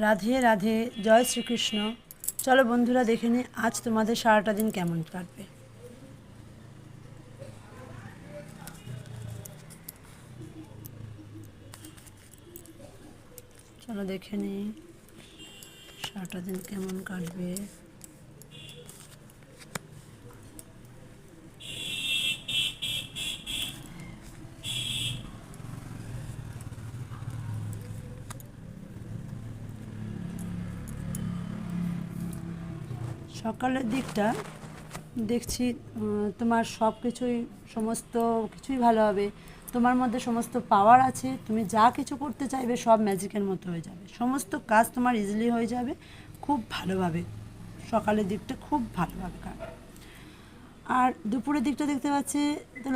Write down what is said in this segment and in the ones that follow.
রাধে রাধে, জয় শ্রীকৃষ্ণ। চলো বন্ধুরা, দেখে নিই আজ তোমাদের সারাটা দিন কেমন কাটবে। চলো দেখে নিই সারাটা দিন কেমন কাটবে। সকালের দিকটা দেখছি তোমার সব কিছুই, সমস্ত কিছুই ভালো হবে। তোমার মধ্যে সমস্ত পাওয়ার আছে, তুমি যা কিছু করতে চাইবে সব ম্যাজিকের মতো হয়ে যাবে, সমস্ত কাজ তোমার ইজিলি হয়ে যাবে, খুব ভালোভাবে। সকালের দিকটা খুব ভালোভাবে কাটবে। আর দুপুরের দিকটা দেখতে পাচ্ছি তো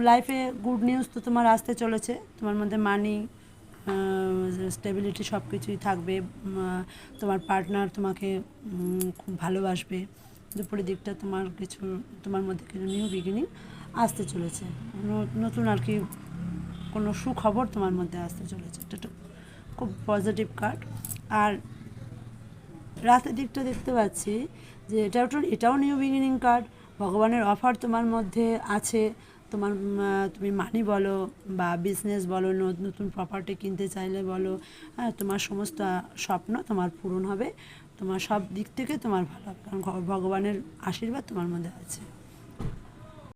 লাইফে গুড নিউজ তো তোমার আসতে চলেছে। তোমার মধ্যে মানি, স্টেবিলিটি সব কিছুই থাকবে। তোমার পার্টনার তোমাকে খুব ভালোবাসবে। দুপুরের দিকটা তোমার মধ্যে কিছু নিউ বিগিনিং আসতে চলেছে, নতুন আর কি কোনো সুখবর তোমার মধ্যে আসতে চলেছে। এটা খুব পজিটিভ কার্ড। আর রাতের দিকটা দেখতে পাচ্ছি যে এটাও নিউ বিগিনিং কার্ড। ভগবানের অফার তোমার মধ্যে আছে। তুমি মানি বলো বা বিজনেস বলো, নতুন প্রপার্টি কিনতে চাইলে বলো, হ্যাঁ, তোমার সমস্ত স্বপ্ন তোমার পূরণ হবে। তোমার সব দিক থেকে তোমার ভালো হবে, কারণ ভগবানের আশীর্বাদ তোমার মধ্যে আছে।